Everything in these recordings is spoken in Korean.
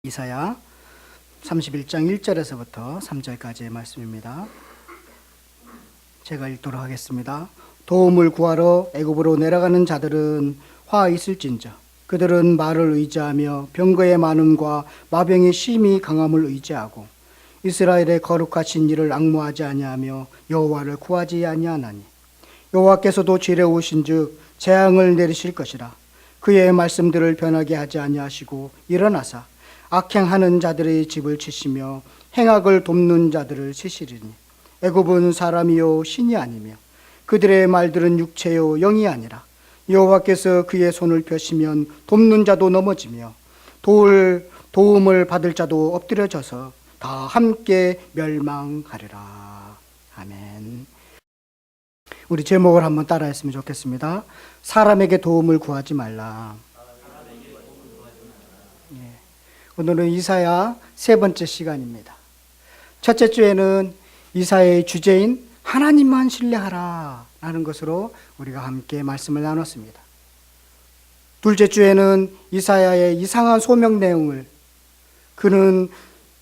이사야 31장 1절에서부터 3절까지의 말씀입니다. 제가 읽도록 하겠습니다. 도움을 구하러 애굽으로 내려가는 자들은 화 있을진저 그들은 말을 의지하며 병거의 많음과 마병의 심히 강함을 의지하고 이스라엘의 거룩하신 이를 앙모하지 아니하며 여호와를 구하지 아니하나니 여호와께서도 지레오신즉 재앙을 내리실 것이라. 그의 말씀들을 변하게 하지 아니하시고 일어나사 악행하는 자들의 집을 치시며 행악을 돕는 자들을 치시리니 애굽은 사람이요 신이 아니며 그들의 말들은 육체요 영이 아니라 여호와께서 그의 손을 펴시면 돕는 자도 넘어지며 도움을 받을 자도 엎드려져서 다 함께 멸망하리라. 아멘. 우리 제목을 한번 따라했으면 좋겠습니다. 사람에게 도움을 구하지 말라. 오늘은 이사야 세 번째 시간입니다. 첫째 주에는 이사야의 주제인 하나님만 신뢰하라 라는 것으로 우리가 함께 말씀을 나눴습니다. 둘째 주에는 이사야의 이상한 소명 내용을, 그는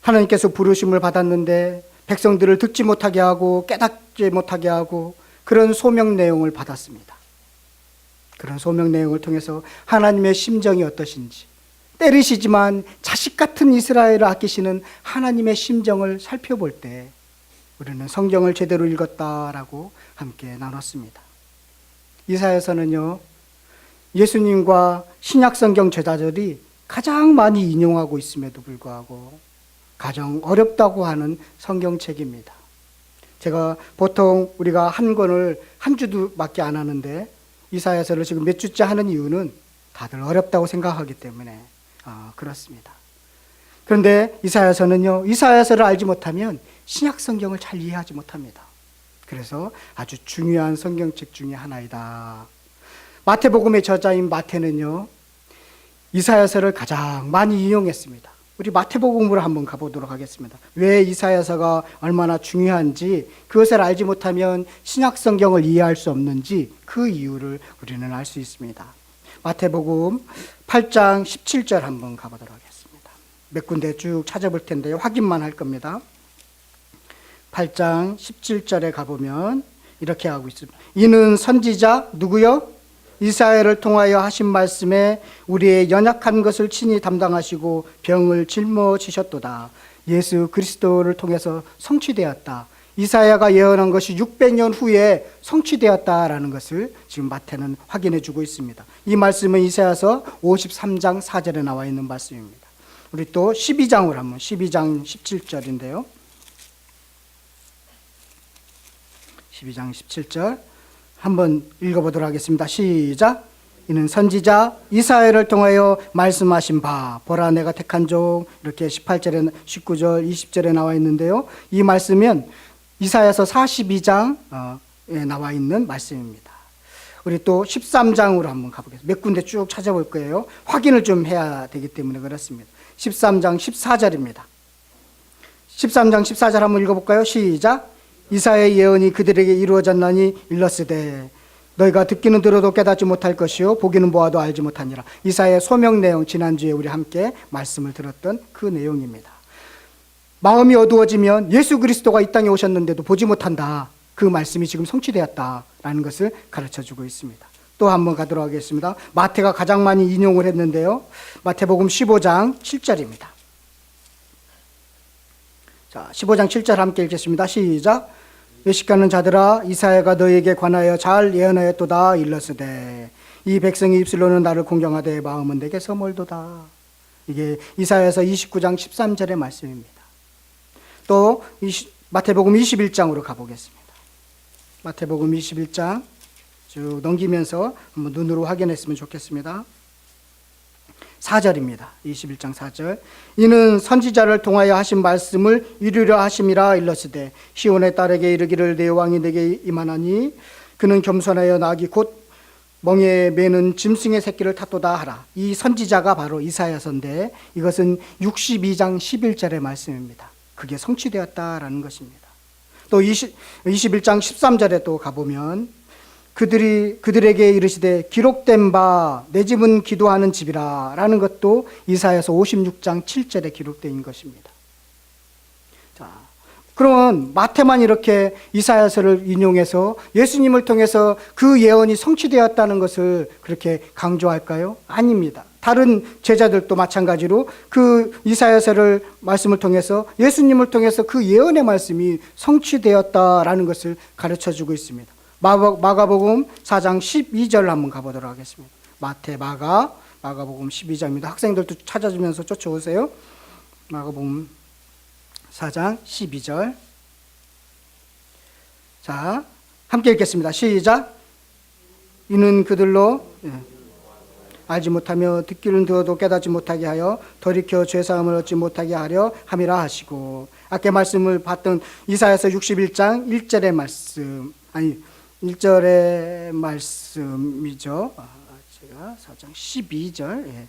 하나님께서 부르심을 받았는데 백성들을 듣지 못하게 하고 깨닫지 못하게 하고 그런 소명 내용을 받았습니다. 그런 소명 내용을 통해서 하나님의 심정이 어떠신지, 때리시지만 자식 같은 이스라엘을 아끼시는 하나님의 심정을 살펴볼 때 우리는 성경을 제대로 읽었다라고 함께 나눴습니다. 이사야서는요, 예수님과 신약성경 제자들이 가장 많이 인용하고 있음에도 불구하고 가장 어렵다고 하는 성경책입니다. 제가 보통 우리가 한 권을 한 주도밖에 안 하는데 이사야서를 지금 몇 주째 하는 이유는 다들 어렵다고 생각하기 때문에 그렇습니다. 그런데 이사야서는요, 이사야서를 알지 못하면 신약 성경을 잘 이해하지 못합니다. 그래서 아주 중요한 성경책 중에 하나이다. 마태복음의 저자인 마태는요, 이사야서를 가장 많이 이용했습니다. 우리 마태복음으로 한번 가보도록 하겠습니다. 왜 이사야서가 얼마나 중요한지, 그것을 알지 못하면 신약 성경을 이해할 수 없는지 그 이유를 우리는 알 수 있습니다. 마태복음 8장 17절 한번 가보도록 하겠습니다. 몇 군데 쭉 찾아볼 텐데요, 확인만 할 겁니다. 8장 17절에 가보면 이렇게 하고 있습니다. 이는 선지자 누구요? 이사야를 통하여 하신 말씀에 우리의 연약한 것을 친히 담당하시고 병을 짊어지셨도다. 예수 그리스도를 통해서 성취되었다. 이사야가 예언한 것이 600년 후에 성취되었다라는 것을 지금 마태는 확인해 주고 있습니다. 이 말씀은 이사야서 53장 4절에 나와 있는 말씀입니다. 우리 또 12장으로 한번, 12장 17절인데요. 12장 17절 한번 읽어보도록 하겠습니다. 시작. 이는 선지자 이사야를 통하여 말씀하신 바 보라 내가 택한 종, 이렇게 18절에 19절 20절에 나와 있는데요. 이 말씀은 이사야서 42장에 나와 있는 말씀입니다. 우리 또 13장으로 한번 가보겠습니다. 몇 군데 쭉 찾아볼 거예요. 확인을 좀 해야 되기 때문에 그렇습니다. 13장 14절입니다. 13장 14절 한번 읽어볼까요? 시작. 이사야의 예언이 그들에게 이루어졌나니 일렀으되 너희가 듣기는 들어도 깨닫지 못할 것이요 보기는 보아도 알지 못하니라. 이사야의 소명 내용, 지난주에 우리 함께 말씀을 들었던 그 내용입니다. 마음이 어두워지면 예수 그리스도가 이 땅에 오셨는데도 보지 못한다. 그 말씀이 지금 성취되었다라는 것을 가르쳐주고 있습니다. 또 한번 가도록 하겠습니다. 마태가 가장 많이 인용을 했는데요. 마태복음 15장 7절입니다. 자, 15장 7절 함께 읽겠습니다. 시작. 외식하는 자들아 이사야가 너에게 관하여 잘 예언하였도다. 일렀으되 이 백성이 입술로는 나를 공경하되 마음은 내게서 멀도다. 이게 이사야서 29장 13절의 말씀입니다. 또 마태복음 21장으로 가보겠습니다. 마태복음 21장 쭉 넘기면서 한번 눈으로 확인했으면 좋겠습니다. 4절입니다. 21장 4절. 이는 선지자를 통하여 하신 말씀을 이루려 하심이라. 일렀으되 시온의 딸에게 이르기를 내 왕이 내게 임하나니 그는 겸손하여 나귀 곧 멍에 매는 짐승의 새끼를 탔도다 하라. 이 선지자가 바로 이사야서인데 이것은 62장 11절의 말씀입니다. 그게 성취되었다라는 것입니다. 또 21장 13절에 또 가보면 그들에게 이르시되 기록된 바 내 집은 기도하는 집이라 라는 것도 이사야서 56장 7절에 기록된 것입니다. 자, 그러면 마태만 이렇게 이사야서를 인용해서 예수님을 통해서 그 예언이 성취되었다는 것을 그렇게 강조할까요? 아닙니다. 다른 제자들도 마찬가지로 그 이사야서를 말씀을 통해서 예수님을 통해서 그 예언의 말씀이 성취되었다라는 것을 가르쳐주고 있습니다. 마가복음 4장 12절 한번 가보도록 하겠습니다. 마태, 마가복음 12장입니다. 학생들도 찾아주면서 쫓아오세요. 마가복음 4장 12절. 자, 함께 읽겠습니다. 시작. 이는 그들로 알지 못하며 듣기는 들어도 깨닫지 못하게 하여 돌이켜 죄사함을 얻지 못하게 하려 함이라 하시고, 아까 말씀을 봤던 이사야서 61장 1절의 말씀, 1절의 말씀이죠. 제가 4장 12절,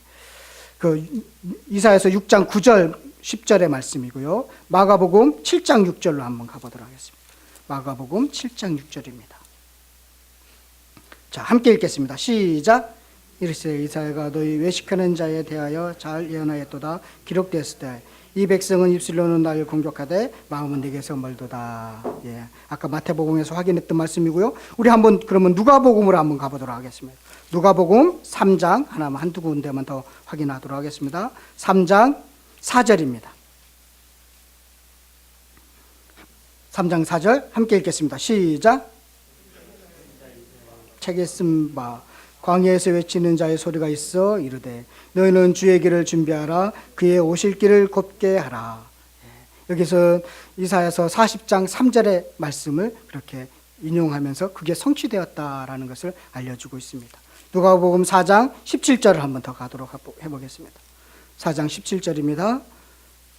그 이사야서 6장 9절 10절의 말씀이고요. 마가복음 7장 6절로 한번 가보도록 하겠습니다. 마가복음 7장 6절입니다. 자, 함께 읽겠습니다. 시작. 이르시되 이사야가 너희 외식하는 자에 대하여 잘 예언하였도다. 기록되었을 때 이 백성은 입술로는 나를 공격하되 마음은 내게서 멀도다. 예, 아까 마태복음에서 확인했던 말씀이고요. 우리 한번 그러면 누가복음으로 한번 가보도록 하겠습니다. 누가복음 3장 하나만 한두 군데만 더 확인하도록 하겠습니다. 3장 4절입니다. 3장 4절 함께 읽겠습니다. 시작. 책에 쓴 바 광야에서 외치는 자의 소리가 있어 이르되 너희는 주의 길을 준비하라. 그의 오실 길을 곱게 하라. 여기서 이사야서 40장 3절의 말씀을 그렇게 인용하면서 그게 성취되었다라는 것을 알려주고 있습니다. 누가복음 4장 17절을 한번 더 가도록 해보겠습니다. 4장 17절입니다.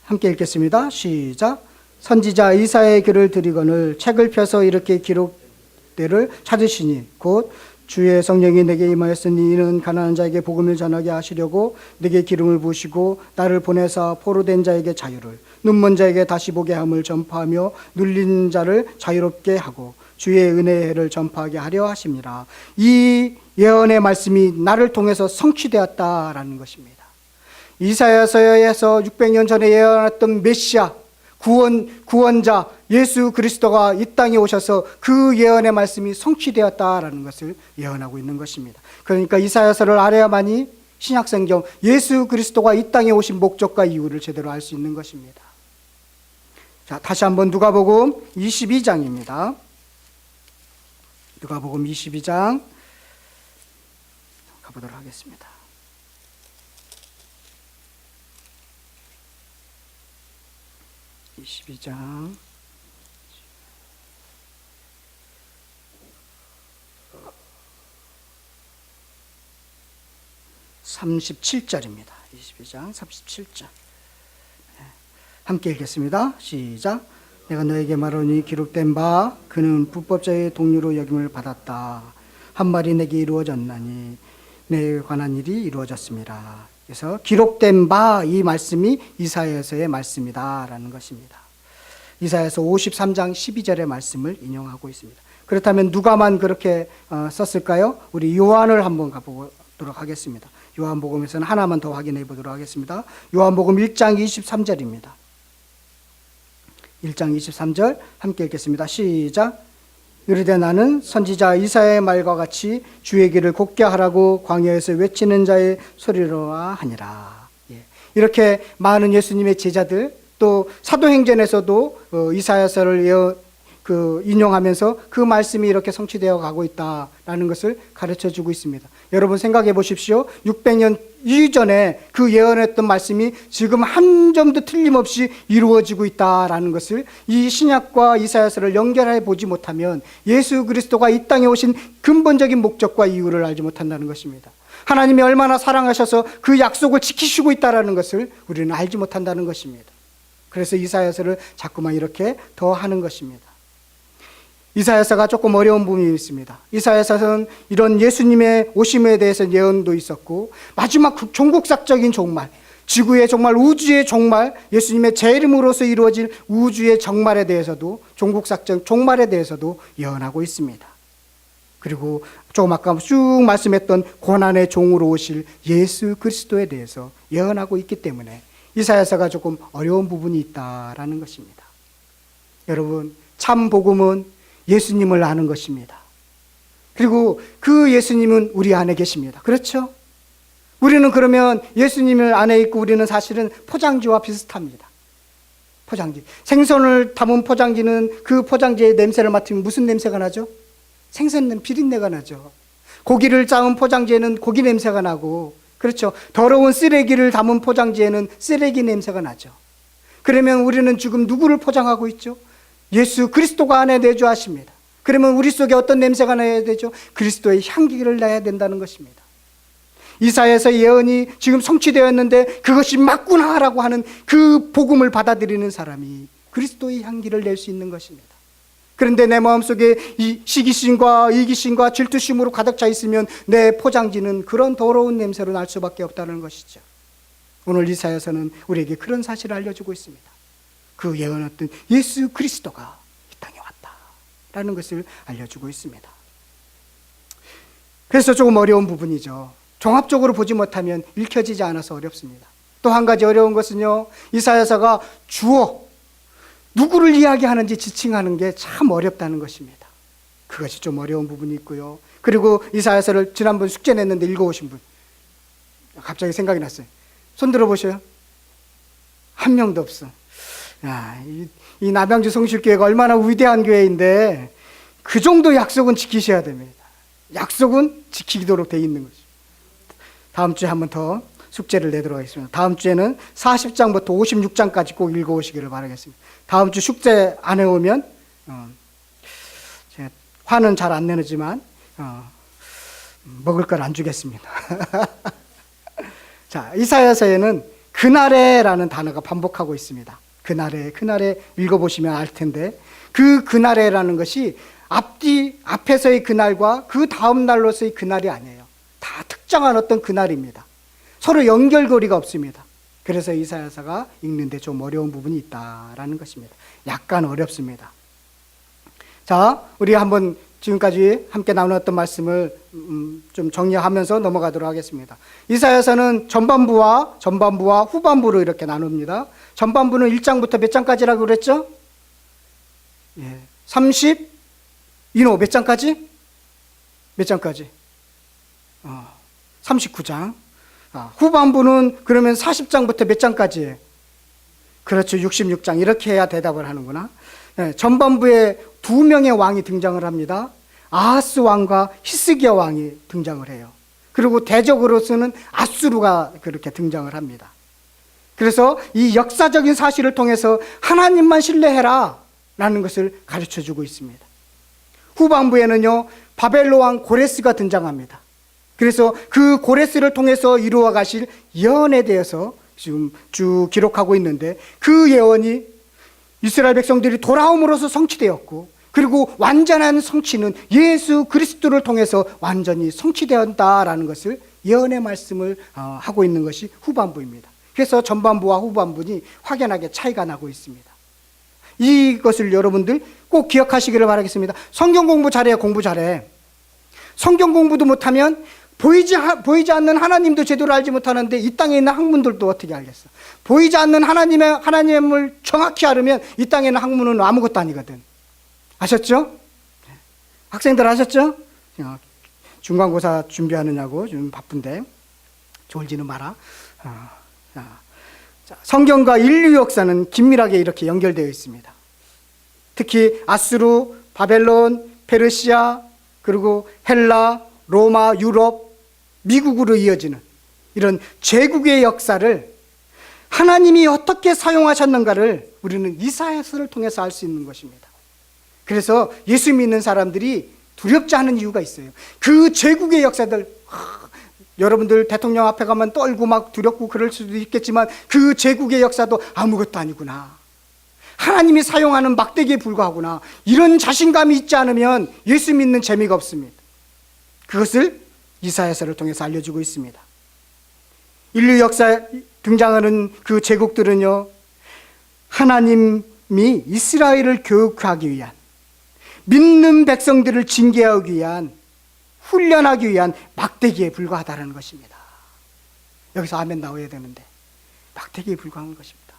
함께 읽겠습니다. 시작. 선지자 이사야의 글을 드리거늘 책을 펴서 이렇게 기록대를 찾으시니 곧 주의 성령이 내게 임하였으니 이는 가난한 자에게 복음을 전하게 하시려고 내게 기름을 부으시고 나를 보내사 포로된 자에게 자유를, 눈먼 자에게 다시 보게 함을 전파하며 눌린 자를 자유롭게 하고 주의 은혜의 해를 전파하게 하려 하심이라. 이 예언의 말씀이 나를 통해서 성취되었다라는 것입니다. 이사야서에서 600년 전에 예언했던 메시아, 구원자 예수 그리스도가 이 땅에 오셔서 그 예언의 말씀이 성취되었다라는 것을 예언하고 있는 것입니다. 그러니까 이사야서를 알아야만이 신약성경 예수 그리스도가 이 땅에 오신 목적과 이유를 제대로 알 수 있는 것입니다. 자, 다시 한번 누가복음 22장입니다. 누가복음 22장 가보도록 하겠습니다. (22장) 37절입니다. 22장 37절. 함께 읽겠습니다. 시작. 내가 너에게 말하니 기록된 바 그는 불법자의 동료로 여김을 받았다. 한 말이 내게 이루어졌나니 내게 관한 일이 이루어졌습니다. 그래서 기록된 바 이 말씀이 이사야서의 말씀이다라는 것입니다. 이사야서 53장 12절의 말씀을 인용하고 있습니다. 그렇다면 누가만 그렇게 썼을까요? 우리 요한을 한번 가보도록 하겠습니다. 요한복음에서는 하나만 더 확인해 보도록 하겠습니다. 요한복음 1장 23절입니다. 1장 23절 함께 읽겠습니다. 시작. 이르되 나는 선지자 이사야의 말과 같이 주의 길을 곱게 하라고 광야에서 외치는 자의 소리로라 하니라. 이렇게 많은 예수님의 제자들 또 사도행전에서도 이사야서를 인용하면서 그 말씀이 이렇게 성취되어 가고 있다라는 것을 가르쳐주고 있습니다. 여러분 생각해 보십시오. 600년 이전에 그 예언했던 말씀이 지금 한 점도 틀림없이 이루어지고 있다라는 것을 이 신약과 이사야서를 연결해 보지 못하면 예수 그리스도가 이 땅에 오신 근본적인 목적과 이유를 알지 못한다는 것입니다. 하나님이 얼마나 사랑하셔서 그 약속을 지키시고 있다라는 것을 우리는 알지 못한다는 것입니다. 그래서 이사야서를 자꾸만 이렇게 더 하는 것입니다. 이사야서가 조금 어려운 부분이 있습니다. 이사야서는 이런 예수님의 오심에 대해서 예언도 있었고 마지막 종국사적인 종말, 지구의 종말, 우주의 종말, 예수님의 재림으로서 이루어질 우주의 종말에 대해서도 종국사적 종말에 대해서도 예언하고 있습니다. 그리고 조금 아까 쭉 말씀했던 고난의 종으로 오실 예수 그리스도에 대해서 예언하고 있기 때문에 이사야서가 조금 어려운 부분이 있다라는 것입니다. 여러분, 참 복음은 예수님을 아는 것입니다. 그리고 그 예수님은 우리 안에 계십니다. 그렇죠? 우리는 그러면 예수님을 안에 있고 우리는 사실은 포장지와 비슷합니다. 포장지. 생선을 담은 포장지는 그 포장지의 냄새를 맡으면 무슨 냄새가 나죠? 생선 비린내가 나죠. 고기를 쌓은 포장지에는 고기 냄새가 나고, 그렇죠. 더러운 쓰레기를 담은 포장지에는 쓰레기 냄새가 나죠. 그러면 우리는 지금 누구를 포장하고 있죠? 예수 그리스도가 안에 내주하십니다. 그러면 우리 속에 어떤 냄새가 나야 되죠? 그리스도의 향기를 내야 된다는 것입니다. 이사야서 예언이 지금 성취되었는데 그것이 맞구나라고 하는 그 복음을 받아들이는 사람이 그리스도의 향기를 낼 수 있는 것입니다. 그런데 내 마음속에 이 시기심과 이기심과 질투심으로 가득 차 있으면 내 포장지는 그런 더러운 냄새로 날 수밖에 없다는 것이죠. 오늘 이사야서는 우리에게 그런 사실을 알려주고 있습니다. 그 예언했던 예수 그리스도가 이 땅에 왔다라는 것을 알려주고 있습니다. 그래서 조금 어려운 부분이죠. 종합적으로 보지 못하면 읽혀지지 않아서 어렵습니다. 또 한 가지 어려운 것은요, 이사야서가 주어 누구를 이야기하는지 지칭하는 게 참 어렵다는 것입니다. 그것이 좀 어려운 부분이 있고요. 그리고 이사야서를 지난번 숙제 냈는데 읽어오신 분, 갑자기 생각이 났어요. 손 들어보셔요. 한 명도 없어. 야, 이 남양주 성실교회가 얼마나 위대한 교회인데 그 정도 약속은 지키셔야 됩니다. 약속은 지키도록 돼 있는 거죠. 다음 주에 한 번 더 숙제를 내도록 하겠습니다. 다음 주에는 40장부터 56장까지 꼭 읽어오시기를 바라겠습니다. 다음 주 숙제 안 해오면 제가 화는 잘 안 내지만 먹을 걸 안 주겠습니다. 자, 이사야서에는 그날에라는 단어가 반복하고 있습니다. 그날에 읽어보시면 알 텐데 그날에라는 것이 앞에서의 그날과 그 다음 날로서의 그날이 아니에요. 다 특정한 어떤 그날입니다. 서로 연결고리가 없습니다. 그래서 이사야서가 읽는데 좀 어려운 부분이 있다라는 것입니다. 약간 어렵습니다. 자, 우리 한번 지금까지 함께 나누었던 말씀을 좀 정리하면서 넘어가도록 하겠습니다. 이사야서는 전반부와 후반부로 이렇게 나눕니다. 전반부는 1장부터 몇 장까지라고 그랬죠? 몇 장까지? 몇 장까지? 39장. 후반부는 그러면 40장부터 몇 장까지예요? 그렇죠. 66장. 이렇게 해야 대답을 하는구나. 전반부에 두 명의 왕이 등장을 합니다. 아하스 왕과 히스기야 왕이 등장을 해요. 그리고 대적으로서는 아수르가 그렇게 등장을 합니다. 그래서 이 역사적인 사실을 통해서 하나님만 신뢰해라 라는 것을 가르쳐주고 있습니다. 후반부에는요, 바벨론 왕 고레스가 등장합니다. 그래서 그 고레스를 통해서 이루어 가실 예언에 대해서 지금 쭉 기록하고 있는데 그 예언이 이스라엘 백성들이 돌아옴으로써 성취되었고, 그리고 완전한 성취는 예수 그리스도를 통해서 완전히 성취되었다라는 것을 예언의 말씀을 하고 있는 것이 후반부입니다. 그래서 전반부와 후반부니 확연하게 차이가 나고 있습니다. 이것을 여러분들 꼭 기억하시기를 바라겠습니다. 성경 공부 잘해요. 공부 잘해. 성경 공부도 못하면 보이지 않는 하나님도 제대로 알지 못하는데 이 땅에 있는 학문들도 어떻게 알겠어? 보이지 않는 하나님을 정확히 알으면 이 땅에 있는 학문은 아무것도 아니거든. 아셨죠? 학생들 아셨죠? 중간고사 준비하느냐고 좀 바쁜데 졸지는 마라. 성경과 인류 역사는 긴밀하게 이렇게 연결되어 있습니다. 특히 아수르, 바벨론, 페르시아, 그리고 헬라, 로마, 유럽, 미국으로 이어지는 이런 제국의 역사를 하나님이 어떻게 사용하셨는가를 우리는 이사야서를 통해서 알 수 있는 것입니다. 그래서 예수 믿는 사람들이 두렵지 않은 이유가 있어요. 그 제국의 역사들, 여러분들 대통령 앞에 가면 떨고 막 두렵고 그럴 수도 있겠지만 그 제국의 역사도 아무것도 아니구나. 하나님이 사용하는 막대기에 불과하구나. 이런 자신감이 있지 않으면 예수 믿는 재미가 없습니다. 그것을 이사야서를 통해서 알려주고 있습니다. 인류 역사에 등장하는 그 제국들은요, 하나님이 이스라엘을 교육하기 위한, 믿는 백성들을 징계하기 위한 훈련하기 위한 막대기에 불과하다는 것입니다. 여기서 아멘 나와야 되는데 막대기에 불과한 것입니다.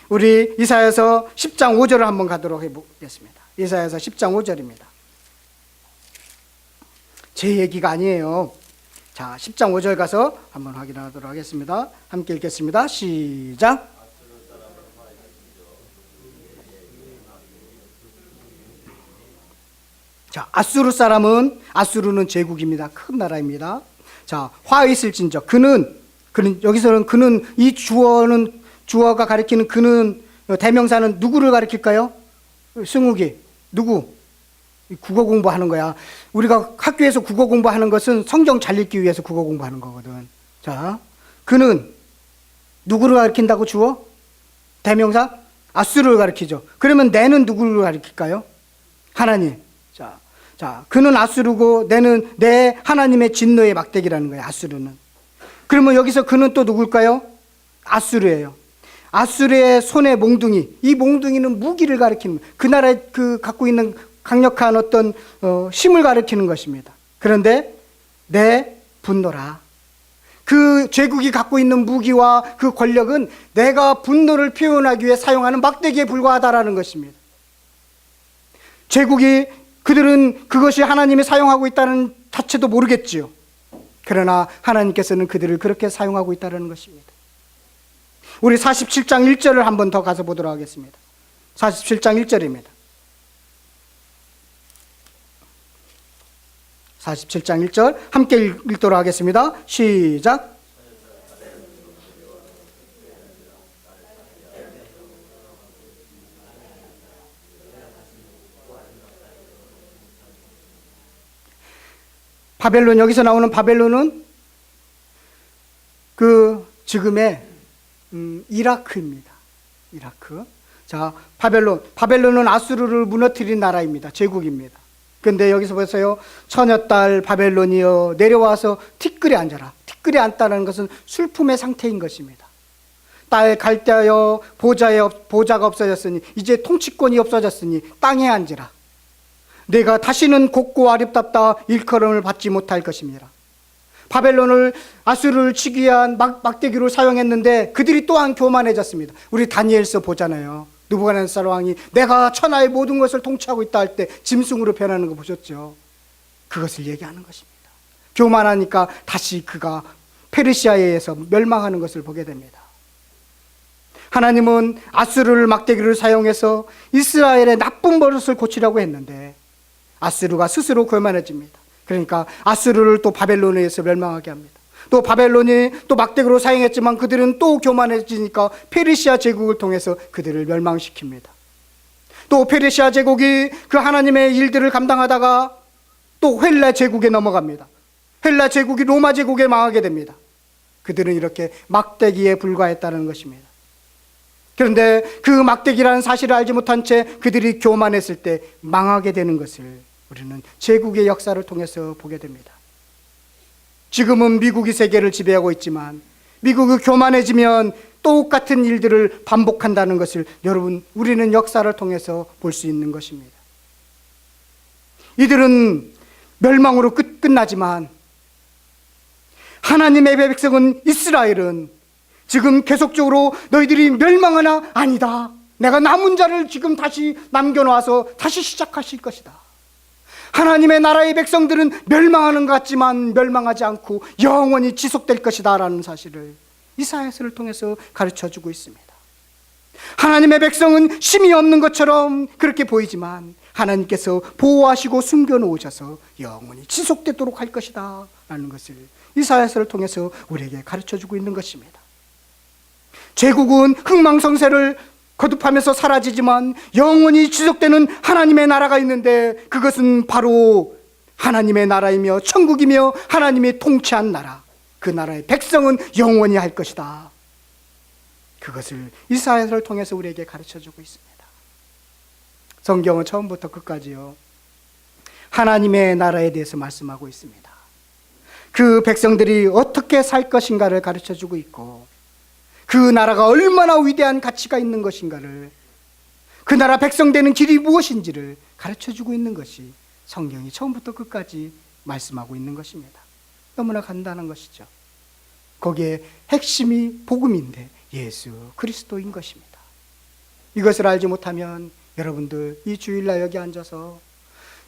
우리 이사야서 10장 5절을 한번 가도록 해보겠습니다. 이사야서 10장 5절입니다. 제 얘기가 아니에요. 자, 10장 5절 가서 한번 확인하도록 하겠습니다. 함께 읽겠습니다. 시작. 자, 아수르는 제국입니다. 큰 나라입니다. 자, 화 있을진저 그는 여기서는 그는 이 주어가 가리키는 그는 대명사는 누구를 가리킬까요? 승욱이 누구? 국어 공부하는 거야. 우리가 학교에서 국어 공부하는 것은 성경 잘 읽기 위해서 국어 공부하는 거거든. 자, 그는 누구를 가리킨다고 주어? 대명사? 아수르를 가리키죠. 그러면 내는 누구를 가리킬까요? 하나님. 자, 그는 아수르고 내는 내 하나님의 진노의 막대기라는 거예요. 아수르는. 그러면 여기서 그는 또 누굴까요? 아수르예요. 아수르의 손의 몽둥이. 이 몽둥이는 무기를 가리키는 그 나라의 갖고 있는 강력한 어떤 힘을 가리키는 것입니다. 그런데 내 분노라. 그 제국이 갖고 있는 무기와 그 권력은 내가 분노를 표현하기 위해 사용하는 막대기에 불과하다라는 것입니다. 그들은 그것이 하나님이 사용하고 있다는 자체도 모르겠지요. 그러나 하나님께서는 그들을 그렇게 사용하고 있다는 것입니다. 우리 47장 1절을 한번 더 가서 보도록 하겠습니다. 47장 1절입니다. 47장 1절 함께 읽도록 하겠습니다. 시작. 바벨론, 여기서 나오는 바벨론은 지금의 이라크입니다. 이라크. 자, 바벨론은 아수르를 무너뜨린 나라입니다. 제국입니다. 근데 여기서 보세요. 처녀딸 바벨론이여 내려와서 티끌에 앉아라. 티끌에 앉다는 것은 슬픔의 상태인 것입니다. 딸 갈대여 보좌가 없어졌으니 이제 통치권이 없어졌으니 땅에 앉으라. 내가 다시는 곱고 아름답다 일컬음을 받지 못할 것입니다. 바벨론을 아수르를 치기 위한 막대기로 사용했는데 그들이 또한 교만해졌습니다. 우리 다니엘서 보잖아요. 느부갓네살 왕이 내가 천하의 모든 것을 통치하고 있다 할 때 짐승으로 변하는 거 보셨죠? 그것을 얘기하는 것입니다. 교만하니까 다시 그가 페르시아에 의해서 멸망하는 것을 보게 됩니다. 하나님은 아수르를 막대기를 사용해서 이스라엘의 나쁜 버릇을 고치려고 했는데 아수르가 스스로 교만해집니다. 그러니까 아수르를 또 바벨론에 의해서 멸망하게 합니다. 또 바벨론이 또 막대기로 사용했지만 그들은 또 교만해지니까 페르시아 제국을 통해서 그들을 멸망시킵니다. 또 페르시아 제국이 그 하나님의 일들을 감당하다가 또 헬라 제국에 넘어갑니다. 헬라 제국이 로마 제국에 망하게 됩니다. 그들은 이렇게 막대기에 불과했다는 것입니다. 그런데 그 막대기라는 사실을 알지 못한 채 그들이 교만했을 때 망하게 되는 것을 우리는 제국의 역사를 통해서 보게 됩니다. 지금은 미국이 세계를 지배하고 있지만 미국이 교만해지면 똑같은 일들을 반복한다는 것을 여러분 우리는 역사를 통해서 볼 수 있는 것입니다. 이들은 멸망으로 끝나지만 하나님의 백성은 이스라엘은 지금 계속적으로 너희들이 멸망하나 아니다. 내가 남은 자를 지금 다시 남겨놓아서 다시 시작하실 것이다. 하나님의 나라의 백성들은 멸망하는 것 같지만 멸망하지 않고 영원히 지속될 것이다 라는 사실을 이사야서를 통해서 가르쳐주고 있습니다. 하나님의 백성은 힘이 없는 것처럼 그렇게 보이지만 하나님께서 보호하시고 숨겨놓으셔서 영원히 지속되도록 할 것이다 라는 것을 이사야서를 통해서 우리에게 가르쳐주고 있는 것입니다. 제국은 흥망성쇠를 거듭하면서 사라지지만 영원히 지속되는 하나님의 나라가 있는데 그것은 바로 하나님의 나라이며 천국이며 하나님이 통치한 나라. 그 나라의 백성은 영원히 할 것이다. 그것을 이사야서를 통해서 우리에게 가르쳐주고 있습니다. 성경은 처음부터 끝까지요 하나님의 나라에 대해서 말씀하고 있습니다. 그 백성들이 어떻게 살 것인가를 가르쳐주고 있고 그 나라가 얼마나 위대한 가치가 있는 것인가를 그 나라 백성 되는 길이 무엇인지를 가르쳐주고 있는 것이 성경이 처음부터 끝까지 말씀하고 있는 것입니다. 너무나 간단한 것이죠. 거기에 핵심이 복음인데 예수 그리스도인 것입니다. 이것을 알지 못하면 여러분들 이 주일날 여기 앉아서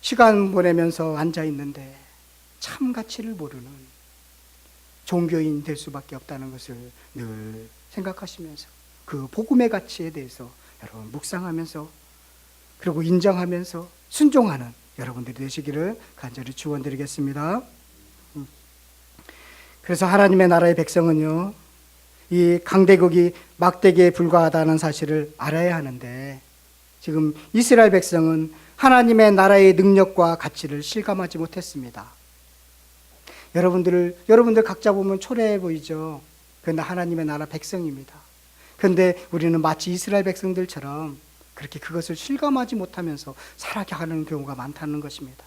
시간 보내면서 앉아 있는데 참 가치를 모르는 종교인 될 수밖에 없다는 것을 늘 생각하시면서 그 복음의 가치에 대해서 여러분 묵상하면서 그리고 인정하면서 순종하는 여러분들이 되시기를 간절히 축원드리겠습니다. 그래서 하나님의 나라의 백성은요, 이 강대국이 막대기에 불과하다는 사실을 알아야 하는데 지금 이스라엘 백성은 하나님의 나라의 능력과 가치를 실감하지 못했습니다. 여러분들 각자 보면 초라해 보이죠. 그런데 하나님의 나라 백성입니다. 그런데 우리는 마치 이스라엘 백성들처럼 그렇게 그것을 실감하지 못하면서 살아가는 경우가 많다는 것입니다.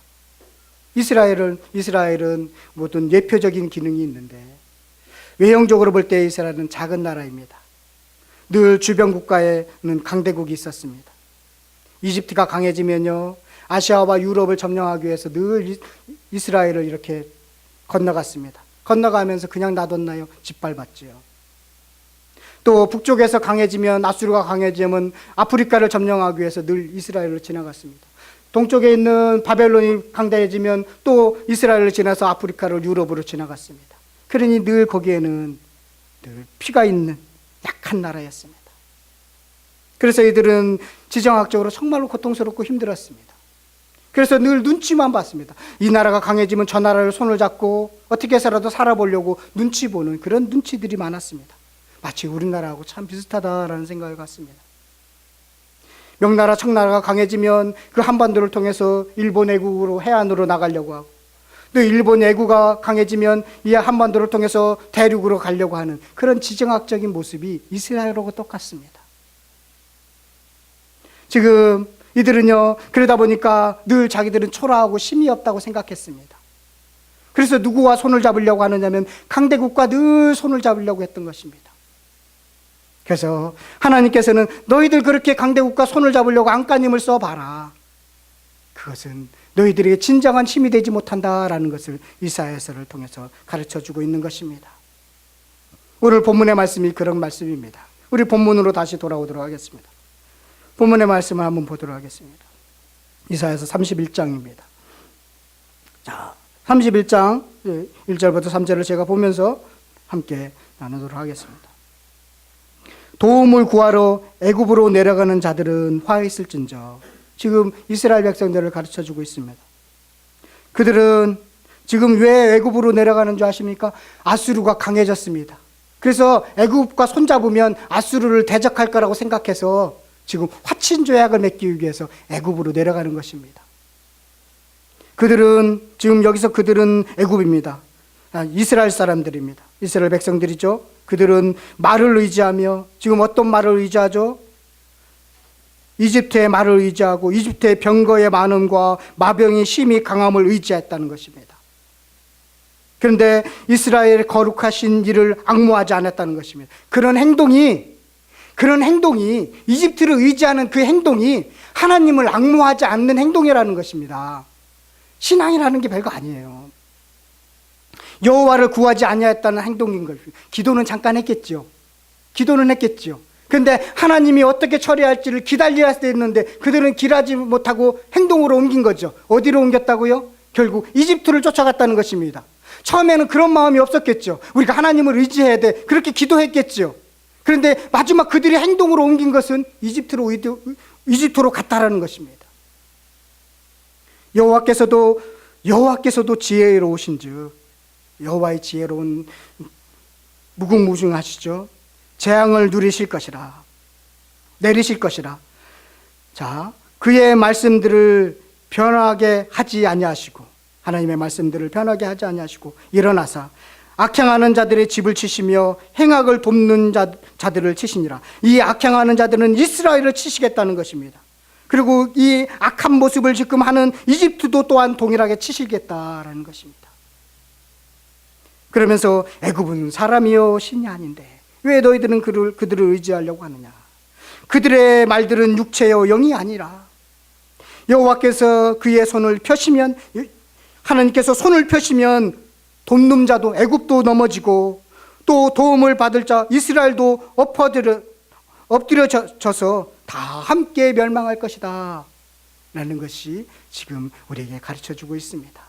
이스라엘은 모든 예표적인 기능이 있는데 외형적으로 볼 때 이스라엘은 작은 나라입니다. 늘 주변 국가에는 강대국이 있었습니다. 이집트가 강해지면요, 아시아와 유럽을 점령하기 위해서 늘 이스라엘을 이렇게 건너갔습니다. 건너가면서 그냥 놔뒀나요? 짓밟았지요. 또 북쪽에서 강해지면, 아수르가 강해지면 아프리카를 점령하기 위해서 늘 이스라엘을 지나갔습니다. 동쪽에 있는 바벨론이 강대해지면 또 이스라엘을 지나서 아프리카를 유럽으로 지나갔습니다. 그러니 늘 거기에는 늘 피가 있는 약한 나라였습니다. 그래서 이들은 지정학적으로 정말로 고통스럽고 힘들었습니다. 그래서 늘 눈치만 봤습니다. 이 나라가 강해지면 저 나라를 손을 잡고 어떻게 해서라도 살아보려고 눈치 보는 그런 눈치들이 많았습니다. 마치 우리나라하고 참 비슷하다라는 생각을 갖습니다. 명나라, 청나라가 강해지면 그 한반도를 통해서 일본 애국으로 해안으로 나가려고 하고, 또 일본 애국가 강해지면 이 한반도를 통해서 대륙으로 가려고 하는 그런 지정학적인 모습이 이스라엘하고 똑같습니다. 지금 이들은요, 그러다 보니까 늘 자기들은 초라하고 힘이 없다고 생각했습니다. 그래서 누구와 손을 잡으려고 하느냐면 강대국과 늘 손을 잡으려고 했던 것입니다. 그래서 하나님께서는 너희들 그렇게 강대국과 손을 잡으려고 안간힘을 써봐라. 그것은 너희들에게 진정한 힘이 되지 못한다라는 것을 이사야서를 통해서 가르쳐주고 있는 것입니다. 오늘 본문의 말씀이 그런 말씀입니다. 우리 본문으로 다시 돌아오도록 하겠습니다. 본문의 말씀을 한번 보도록 하겠습니다. 이사야서 31장입니다. 자, 31장 1절부터 3절을 제가 보면서 함께 나누도록 하겠습니다. 도움을 구하러 애굽으로 내려가는 자들은 화있을진저. 지금 이스라엘 백성들을 가르쳐주고 있습니다. 그들은 지금 왜 애굽으로 내려가는 줄 아십니까? 아수르가 강해졌습니다. 그래서 애굽과 손잡으면 아수르를 대적할 거라고 생각해서 지금 화친조약을 맺기 위해서 애굽으로 내려가는 것입니다. 그들은 지금 여기서 그들은 애굽입니다. 이스라엘 사람들입니다. 이스라엘 백성들이죠. 그들은 말을 의지하며, 지금 어떤 말을 의지하죠? 이집트의 말을 의지하고 이집트의 병거의 많음과 마병이 심히 강함을 의지했다는 것입니다. 그런데 이스라엘의 거룩하신 일을 앙모하지 않았다는 것입니다. 그런 행동이 이집트를 의지하는 그 행동이 하나님을 앙모하지 않는 행동이라는 것입니다. 신앙이라는 게 별거 아니에요. 여호와를 구하지 아니하였다는 행동인 것입니다. 기도는 잠깐 했겠죠. 그런데 하나님이 어떻게 처리할지를 기다려야 했는데 그들은 길하지 못하고 행동으로 옮긴 거죠. 어디로 옮겼다고요? 결국 이집트를 쫓아갔다는 것입니다. 처음에는 그런 마음이 없었겠죠. 우리가 하나님을 의지해야 돼. 그렇게 기도했겠죠. 그런데 마지막 그들이 행동으로 옮긴 것은 이집트로 갔다라는 것입니다. 여호와께서도 지혜로우신즉, 여호와의 지혜로운 무궁무진하시죠. 재앙을 내리실 것이라. 자, 그의 말씀들을 변하게 하지 아니하시고, 하나님의 말씀들을 변하게 하지 아니하시고 일어나사 악행하는 자들의 집을 치시며 행악을 돕는 자들을 치시니라. 이 악행하는 자들은 이스라엘을 치시겠다는 것입니다. 그리고 이 악한 모습을 지금 하는 이집트도 또한 동일하게 치시겠다라는 것입니다. 그러면서 애굽은 사람이요 신이 아닌데 왜 너희들은 그들을 의지하려고 하느냐. 그들의 말들은 육체요 영이 아니라 여호와께서 그의 손을 펴시면 하나님께서 손을 펴시면 돕는 자도 애굽도 넘어지고 또 도움을 받을 자 이스라엘도 엎드려져서 다 함께 멸망할 것이다 라는 것이 지금 우리에게 가르쳐주고 있습니다.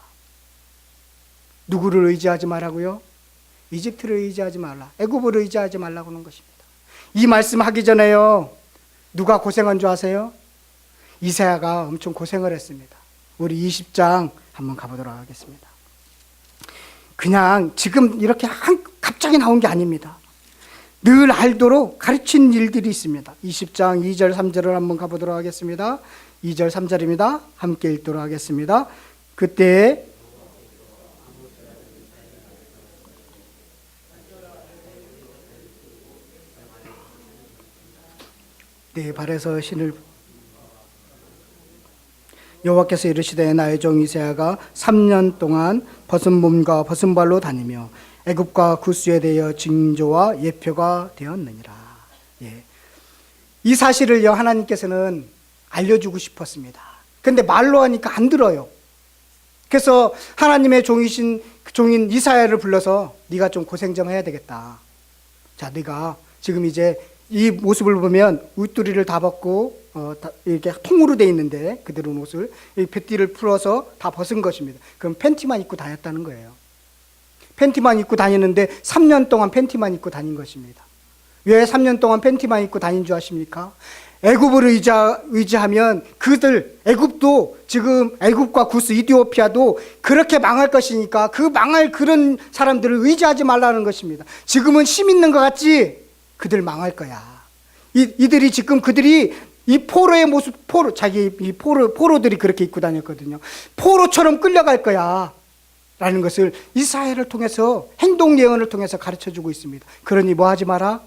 누구를 의지하지 말라고요? 이집트를 의지하지 말라, 애굽을 의지하지 말라고 하는 것입니다. 이 말씀하기 전에요, 누가 고생한 줄 아세요? 이사야가 엄청 고생을 했습니다. 우리 20장 한번 가보도록 하겠습니다. 그냥 지금 이렇게 갑자기 나온 게 아닙니다. 늘 알도록 가르친 일들이 있습니다. 20장 2절 3절을 한번 가보도록 하겠습니다. 2절 3절입니다. 함께 읽도록 하겠습니다. 그때 내 발에서 신을 여호와께서 이르시되 나의 종 이사야가 3년 동안 벗은 몸과 벗은 발로 다니며 애굽과 구스에 대하여 징조와 예표가 되었느니라. 예. 이 사실을요 하나님께서는 알려주고 싶었습니다. 근데 말로 하니까 안 들어요. 그래서 하나님의 종인 이사야를 불러서 네가 좀 고생 좀 해야 되겠다. 자, 네가 지금 이제 이 모습을 보면 웃두리를 다 벗고 이렇게 통으로 돼 있는데 그들은 옷을 뱃띠를 풀어서 다 벗은 것입니다. 그럼 팬티만 입고 다녔다는 거예요. 팬티만 입고 다니는데 3년 동안 팬티만 입고 다닌 것입니다. 왜 3년 동안 팬티만 입고 다닌 줄 아십니까? 애굽을 의지하면 그들 애굽도 지금 애굽과 구스 이디오피아도 그렇게 망할 것이니까 그 망할 그런 사람들을 의지하지 말라는 것입니다. 지금은 힘 있는 것 같지? 그들 망할 거야. 이들이 지금 그들이 이 포로의 모습, 포로들이 그렇게 입고 다녔거든요. 포로처럼 끌려갈 거야. 라는 것을 이사야를 통해서 행동 예언을 통해서 가르쳐 주고 있습니다. 그러니 뭐 하지 마라?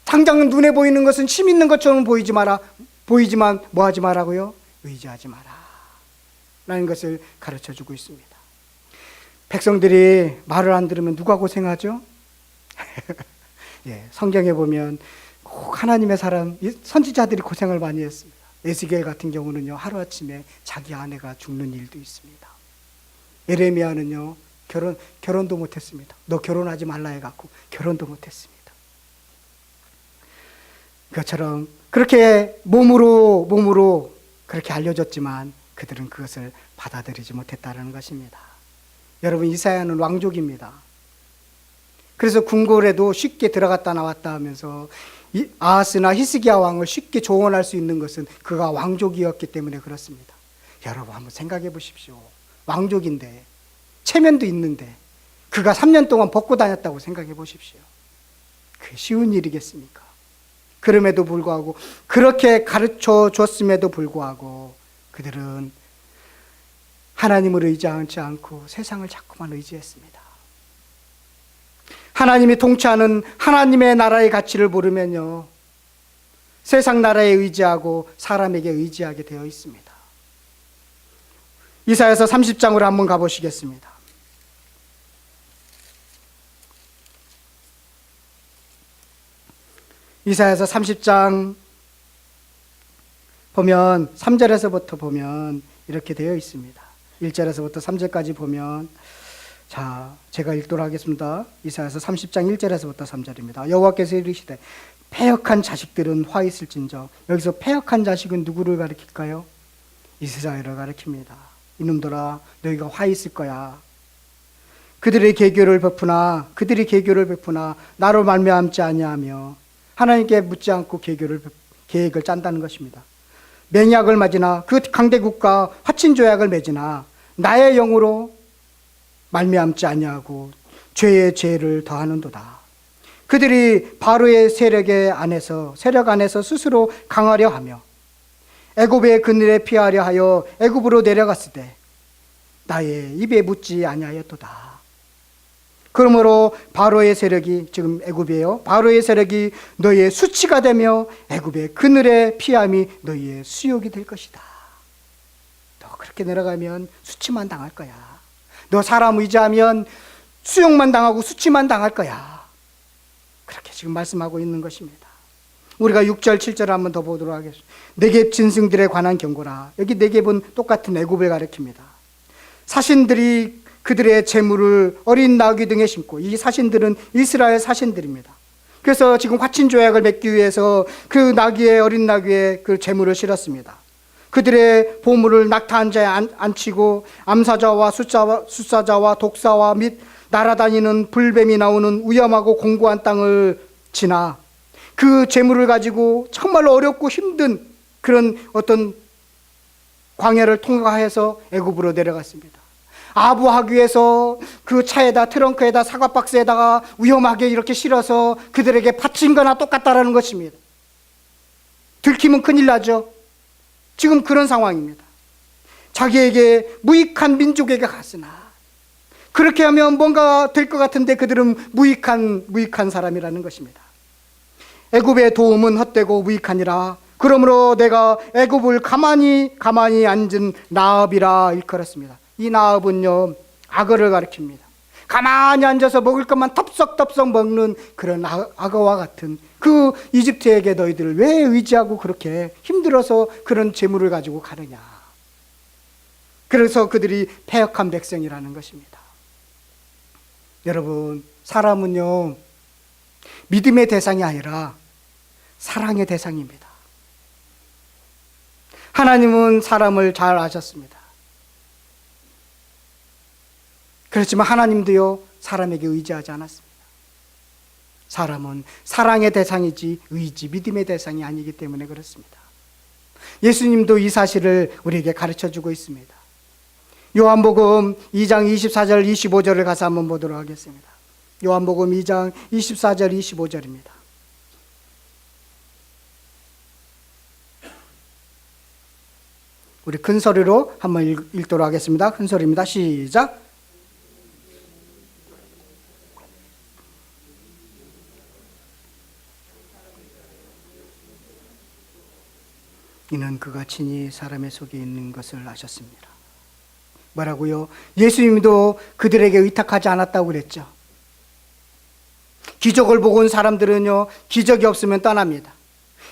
당장 눈에 보이는 것은 힘 있는 것처럼 보이지만 뭐 하지 마라고요? 의지하지 마라. 라는 것을 가르쳐 주고 있습니다. 백성들이 말을 안 들으면 누가 고생하죠? 예, 성경에 보면 꼭 하나님의 사람, 선지자들이 고생을 많이 했습니다. 에스겔 같은 경우는요, 하루아침에 자기 아내가 죽는 일도 있습니다. 예레미야는요, 결혼도 못했습니다. 너 결혼하지 말라 해갖고 결혼도 못했습니다. 그것처럼 그렇게 몸으로 그렇게 알려졌지만 그들은 그것을 받아들이지 못했다는 것입니다. 여러분, 이사야는 왕족입니다. 그래서 궁궐에도 쉽게 들어갔다 나왔다 하면서 아하스나 히스기야 왕을 쉽게 조언할 수 있는 것은 그가 왕족이었기 때문에 그렇습니다. 여러분 한번 생각해 보십시오. 왕족인데 체면도 있는데 그가 3년 동안 벗고 다녔다고 생각해 보십시오. 그게 쉬운 일이겠습니까? 그럼에도 불구하고 그렇게 가르쳐 줬음에도 불구하고 그들은 하나님을 의지하지 않고 세상을 자꾸만 의지했습니다. 하나님이 통치하는 하나님의 나라의 가치를 모르면요, 세상 나라에 의지하고 사람에게 의지하게 되어 있습니다. 이사야서 30장으로 한번 가보시겠습니다. 이사야서 30장 보면 3절에서부터 보면 이렇게 되어 있습니다. 1절에서부터 3절까지 보면, 자, 제가 읽도록 하겠습니다. 이사야서 30장 1절에서부터 3절입니다. 여호와께서 이르시되 패역한 자식들은 화 있을진저. 여기서 패역한 자식은 누구를 가리킬까요? 이스라엘을 가리킵니다. 이놈들아, 너희가 화 있을 거야. 그들이 계교를 베푸나 나로 말미암지 아니하며, 하나님께 묻지 않고 계획을 짠다는 것입니다. 맹약을 맞으나 그 강대국과 화친 조약을 맺으나 나의 영으로 말미암지 아니하고 죄의 죄를 더하는도다. 그들이 바로의 세력 안에서 스스로 강하려 하며 애굽의 그늘에 피하려 하여 애굽으로 내려갔을 때 나의 입에 묻지 아니하였도다. 그러므로 바로의 세력이, 지금 애굽이에요, 바로의 세력이 너희의 수치가 되며 애굽의 그늘에 피함이 너희의 수욕이 될 것이다. 너 그렇게 내려가면 수치만 당할 거야. 너 사람 의지하면 수욕만 당하고 수치만 당할 거야. 그렇게 지금 말씀하고 있는 것입니다. 우리가 6절 7절을 한번 더 보도록 하겠습니다. 네겝 진승들에 관한 경고라. 여기 네겝은 똑같은 애굽을 가리킵니다. 사신들이 그들의 재물을 어린 나귀 등에 심고, 이 사신들은 이스라엘 사신들입니다. 그래서 지금 화친 조약을 맺기 위해서 그 나귀의 어린 나귀의 그 재물을 실었습니다. 그들의 보물을 낙타한 자에 앉히고 암사자와 숫사자와 독사와 및 날아다니는 불뱀이 나오는 위험하고 공고한 땅을 지나 그 재물을 가지고 정말로 어렵고 힘든 그런 어떤 광야를 통과해서 애굽으로 내려갔습니다. 아부하기 위해서 그 차에다, 트렁크에다, 사과박스에다가 위험하게 이렇게 실어서 그들에게 바친 거나 똑같다라는 것입니다. 들키면 큰일 나죠. 지금 그런 상황입니다. 자기에게 무익한 민족에게 갔으나, 그렇게 하면 뭔가 될 것 같은데 그들은 무익한 사람이라는 것입니다. 애굽의 도움은 헛되고 무익하니라. 그러므로 내가 애굽을 가만히 앉은 나압이라 일컬었습니다. 이 나압은요, 악어를 가리킵니다. 가만히 앉아서 먹을 것만 덥석덥석 먹는 그런 악어와 같은 그 이집트에게 너희들을 왜 의지하고 그렇게 힘들어서 그런 재물을 가지고 가느냐. 그래서 그들이 패역한 백성이라는 것입니다. 여러분, 사람은요, 믿음의 대상이 아니라 사랑의 대상입니다. 하나님은 사람을 잘 아셨습니다. 그렇지만 하나님도요, 사람에게 의지하지 않았습니다. 사람은 사랑의 대상이지 믿음의 대상이 아니기 때문에 그렇습니다. 예수님도 이 사실을 우리에게 가르쳐주고 있습니다. 요한복음 2장 24절 25절을 가서 한번 보도록 하겠습니다. 요한복음 2장 24절 25절입니다. 우리 큰 소리로 한번 읽도록 하겠습니다. 큰 소리입니다. 시작. 이는 그가 친히 사람의 속에 있는 것을 아셨습니다. 뭐라고요? 예수님도 그들에게 의탁하지 않았다고 그랬죠. 기적을 보고 온 사람들은요, 기적이 없으면 떠납니다.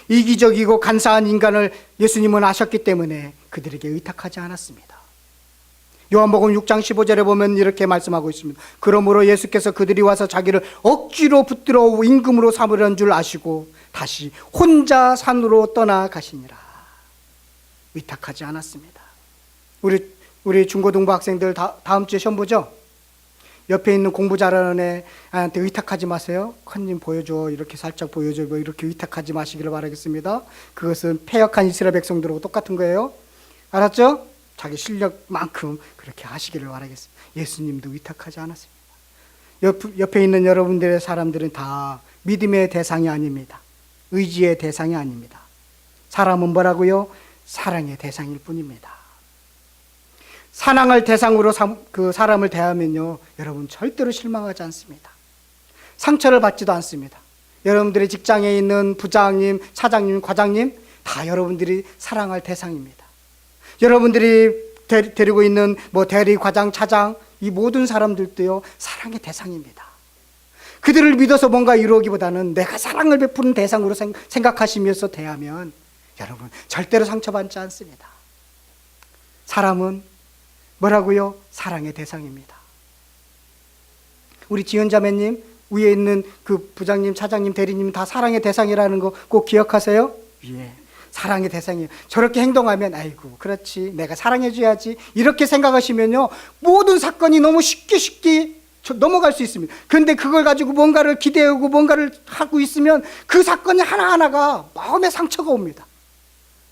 이기적이고 간사한 인간을 예수님은 아셨기 때문에 그들에게 의탁하지 않았습니다. 요한복음 6장 15절에 보면 이렇게 말씀하고 있습니다. 그러므로 예수께서 그들이 와서 자기를 억지로 붙들어 임금으로 삼으려는 줄 아시고 다시 혼자 산으로 떠나가시니라. 의탁하지 않았습니다. 우리 중고등부 학생들 다음 주에 시험 보죠? 옆에 있는 공부 잘하는 애한테 의탁하지 마세요. 큰님 보여줘, 이렇게 살짝 보여줘, 뭐 이렇게 의탁하지 마시기를 바라겠습니다. 그것은 패역한 이스라엘 백성들하고 똑같은 거예요. 알았죠? 자기 실력만큼 그렇게 하시기를 바라겠습니다. 예수님도 의탁하지 않았습니다. 옆에 있는 여러분들의 사람들은 다 믿음의 대상이 아닙니다. 의지의 대상이 아닙니다. 사람은 뭐라고요? 사랑의 대상일 뿐입니다. 사랑을 대상으로 그 사람을 대하면요, 여러분 절대로 실망하지 않습니다. 상처를 받지도 않습니다. 여러분들의 직장에 있는 부장님, 차장님, 과장님 다 여러분들이 사랑할 대상입니다. 여러분들이 데리고 있는 대리, 과장, 차장, 이 모든 사람들도요, 사랑의 대상입니다. 그들을 믿어서 뭔가 이루기보다는 내가 사랑을 베푸는 대상으로 생각하시면서 대하면 여러분 절대로 상처받지 않습니다. 사람은 뭐라고요? 사랑의 대상입니다. 우리 지연자매님, 위에 있는 그 부장님, 차장님, 대리님 다 사랑의 대상이라는 거 꼭 기억하세요? 예, 사랑의 대상이에요. 저렇게 행동하면 아이고 그렇지, 내가 사랑해줘야지, 이렇게 생각하시면요, 모든 사건이 너무 쉽게 넘어갈 수 있습니다. 그런데 그걸 가지고 뭔가를 기대하고 뭔가를 하고 있으면 그 사건이 하나하나가 마음에 상처가 옵니다.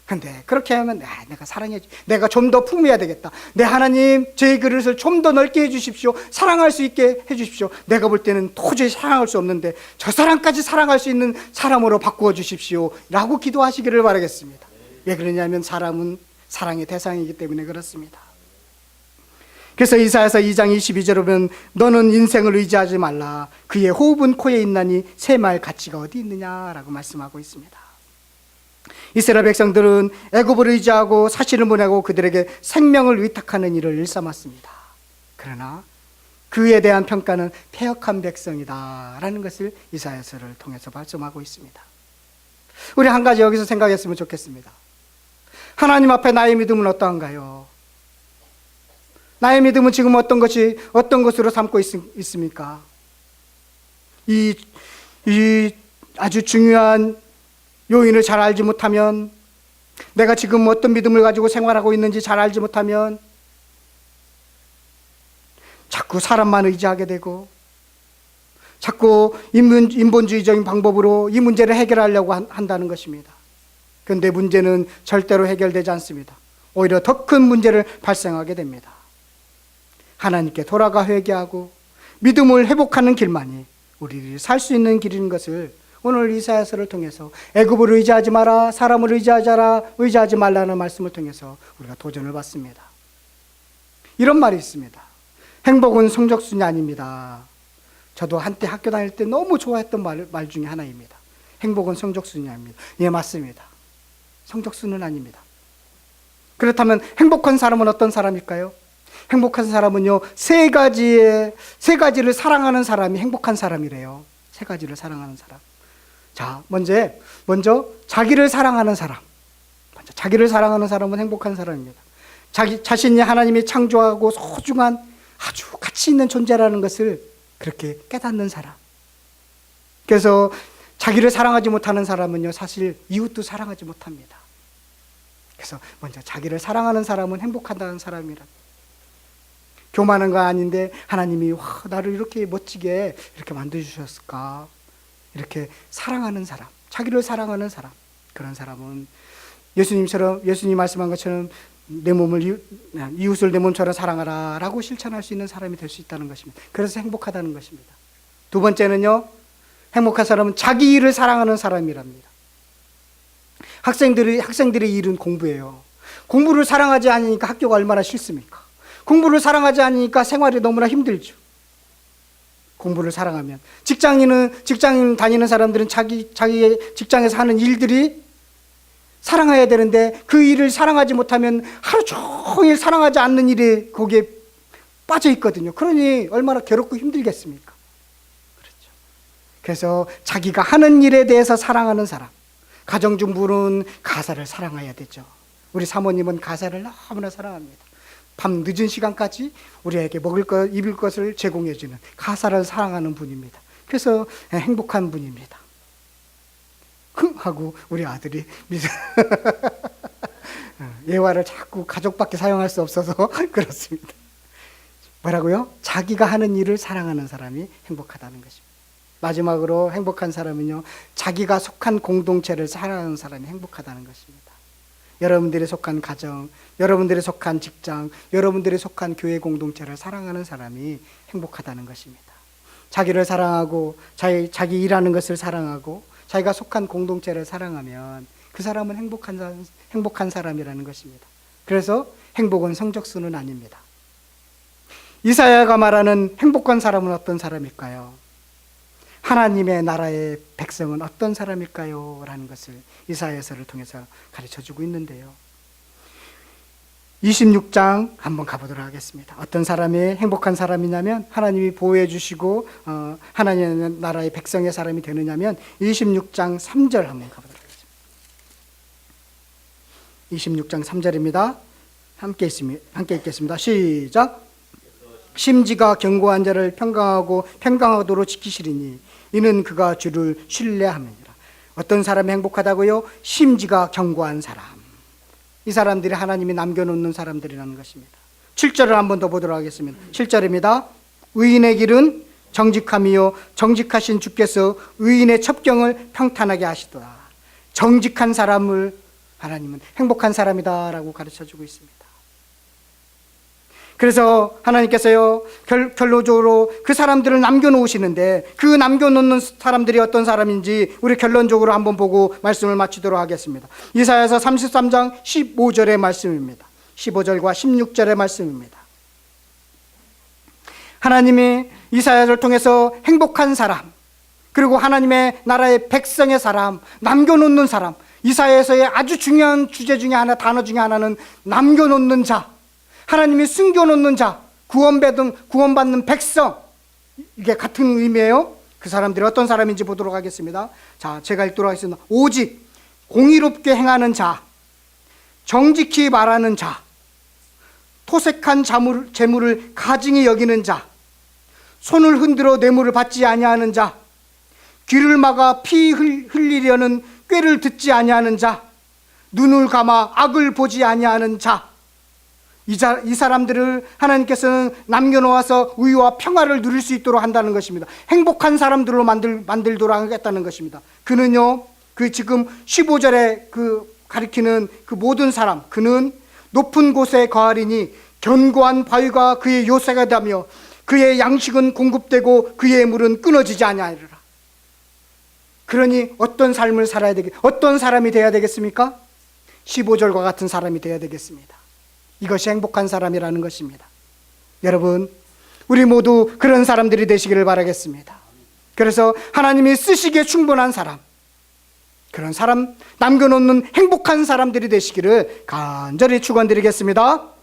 근데 그렇게 하면 내가 사랑해줘, 내가 좀 더 풍부해야 되겠다, 내 하나님 제 그릇을 좀 더 넓게 해주십시오, 사랑할 수 있게 해주십시오, 내가 볼 때는 도저히 사랑할 수 없는데 저 사람까지 사랑할 수 있는 사람으로 바꾸어 주십시오 라고 기도하시기를 바라겠습니다. 왜 그러냐면 사람은 사랑의 대상이기 때문에 그렇습니다. 그래서 이사야서 2장 22절에 보면 너는 인생을 의지하지 말라, 그의 호흡은 코에 있나니 새 말 가치가 어디 있느냐라고 말씀하고 있습니다. 이스라엘 백성들은 애굽을 의지하고 사실을 보내고 그들에게 생명을 위탁하는 일을 일삼았습니다. 그러나 그에 대한 평가는 패역한 백성이다라는 것을 이사야서를 통해서 말씀하고 있습니다. 우리 한 가지 여기서 생각했으면 좋겠습니다. 하나님 앞에 나의 믿음은 어떠한가요? 나의 믿음은 지금 어떤 것으로 삼고 있습니까? 이 아주 중요한 요인을 잘 알지 못하면, 내가 지금 어떤 믿음을 가지고 생활하고 있는지 잘 알지 못하면 자꾸 사람만 의지하게 되고, 자꾸 인본주의적인 방법으로 이 문제를 해결하려고 한다는 것입니다. 그런데 문제는 절대로 해결되지 않습니다. 오히려 더 큰 문제를 발생하게 됩니다. 하나님께 돌아가 회개하고 믿음을 회복하는 길만이 우리들이 살 수 있는 길인 것을 오늘 이사야서를 통해서, 애굽을 의지하지 마라, 사람을 의지하지 말라는 말씀을 통해서 우리가 도전을 받습니다. 이런 말이 있습니다. 행복은 성적순이 아닙니다. 저도 한때 학교 다닐 때 너무 좋아했던 말 중에 하나입니다. 행복은 성적순이 아닙니다. 예, 맞습니다. 성적순은 아닙니다. 그렇다면 행복한 사람은 어떤 사람일까요? 행복한 사람은요, 세 가지를 사랑하는 사람이 행복한 사람이래요. 세 가지를 사랑하는 사람. 자, 먼저 자기를 사랑하는 사람. 자기를 사랑하는 사람은 행복한 사람입니다. 자신이 하나님이 창조하고 소중한 아주 가치 있는 존재라는 것을 그렇게 깨닫는 사람. 그래서 자기를 사랑하지 못하는 사람은요, 사실 이웃도 사랑하지 못합니다. 그래서 먼저 자기를 사랑하는 사람은 행복하다는 사람이라. 교만한 거 아닌데 하나님이 나를 이렇게 멋지게 이렇게 만들어주셨을까? 이렇게 사랑하는 사람, 자기를 사랑하는 사람, 그런 사람은 예수님 말씀한 것처럼 이웃을 내 몸처럼 사랑하라 라고 실천할 수 있는 사람이 될 수 있다는 것입니다. 그래서 행복하다는 것입니다. 두 번째는요, 행복한 사람은 자기 일을 사랑하는 사람이랍니다. 학생들의 일은 공부예요. 공부를 사랑하지 않으니까 학교가 얼마나 싫습니까? 공부를 사랑하지 않으니까 생활이 너무나 힘들죠. 공부를 사랑하면. 직장인 다니는 사람들은 자기의 직장에서 하는 일들이 사랑해야 되는데 그 일을 사랑하지 못하면 하루 종일 사랑하지 않는 일에 거기에 빠져 있거든요. 그러니 얼마나 괴롭고 힘들겠습니까? 그렇죠. 그래서 자기가 하는 일에 대해서 사랑하는 사람. 가정주부는 가사를 사랑해야 되죠. 우리 사모님은 가사를 너무나 사랑합니다. 밤 늦은 시간까지 우리에게 먹을 것, 입을 것을 제공해주는 가사를 사랑하는 분입니다. 그래서 행복한 분입니다. 하고 우리 아들이 예화를 자꾸 가족밖에 사용할 수 없어서 그렇습니다. 뭐라고요? 자기가 하는 일을 사랑하는 사람이 행복하다는 것입니다. 마지막으로 행복한 사람은요, 자기가 속한 공동체를 사랑하는 사람이 행복하다는 것입니다. 여러분들이 속한 가정, 여러분들이 속한 직장, 여러분들이 속한 교회 공동체를 사랑하는 사람이 행복하다는 것입니다. 자기를 사랑하고 자기 일하는 것을 사랑하고 자기가 속한 공동체를 사랑하면 그 사람은 행복한 사람이라는 것입니다. 그래서 행복은 성적순은 아닙니다. 이사야가 말하는 행복한 사람은 어떤 사람일까요? 하나님의 나라의 백성은 어떤 사람일까요? 라는 것을 이사야서를 통해서 가르쳐주고 있는데요. 26장 한번 가보도록 하겠습니다. 어떤 사람이 행복한 사람이냐면, 하나님이 보호해 주시고 하나님의 나라의 백성의 사람이 되느냐면 26장 3절 한번 가보도록 하겠습니다. 26장 3절입니다. 함께 읽겠습니다. 시작. 심지가 견고한 자를 평강하도록 지키시리니 이는 그가 주를 신뢰함이니라. 어떤 사람이 행복하다고요? 심지가 견고한 사람. 이 사람들이 하나님이 남겨놓는 사람들이라는 것입니다. 7절을 한번 더 보도록 하겠습니다. 7절입니다. 의인의 길은 정직함이요 정직하신 주께서 의인의 첩경을 평탄하게 하시도다. 정직한 사람을 하나님은 행복한 사람이다라고 가르쳐주고 있습니다. 그래서 하나님께서요, 결론적으로 그 사람들을 남겨놓으시는데, 그 남겨놓는 사람들이 어떤 사람인지 우리 결론적으로 한번 보고 말씀을 마치도록 하겠습니다. 이사야서 33장 15절의 말씀입니다. 15절과 16절의 말씀입니다. 하나님이 이사야를 통해서 행복한 사람, 그리고 하나님의 나라의 백성의 사람, 남겨놓는 사람, 이사야서의 아주 중요한 주제 중에 하나, 단어 중에 하나는 남겨놓는 자, 하나님이 숨겨놓는 자, 구원받는 백성, 이게 같은 의미예요. 그 사람들이 어떤 사람인지 보도록 하겠습니다. 자, 제가 읽도록 하겠습니다. 오직 공의롭게 행하는 자, 정직히 말하는 자, 토색한 재물을 가증히 여기는 자, 손을 흔들어 뇌물을 받지 아니하는 자, 귀를 막아 피 흘리려는 꾀를 듣지 아니하는 자, 눈을 감아 악을 보지 아니하는 자, 이 사람들을 하나님께서는 남겨놓아서 의와 평화를 누릴 수 있도록 한다는 것입니다. 행복한 사람들로 만들도록 하겠다는 것입니다. 그는요, 그 지금 15절에 가리키는 그 모든 사람, 그는 높은 곳에 거하리니 견고한 바위가 그의 요새가 되며 그의 양식은 공급되고 그의 물은 끊어지지 아니하리라. 그러니 어떤 삶을 살아야 어떤 사람이 되어야 되겠습니까? 15절과 같은 사람이 되어야 되겠습니다. 이것이 행복한 사람이라는 것입니다. 여러분, 우리 모두 그런 사람들이 되시기를 바라겠습니다. 그래서 하나님이 쓰시기에 충분한 사람, 그런 사람, 남겨놓는 행복한 사람들이 되시기를 간절히 축원드리겠습니다.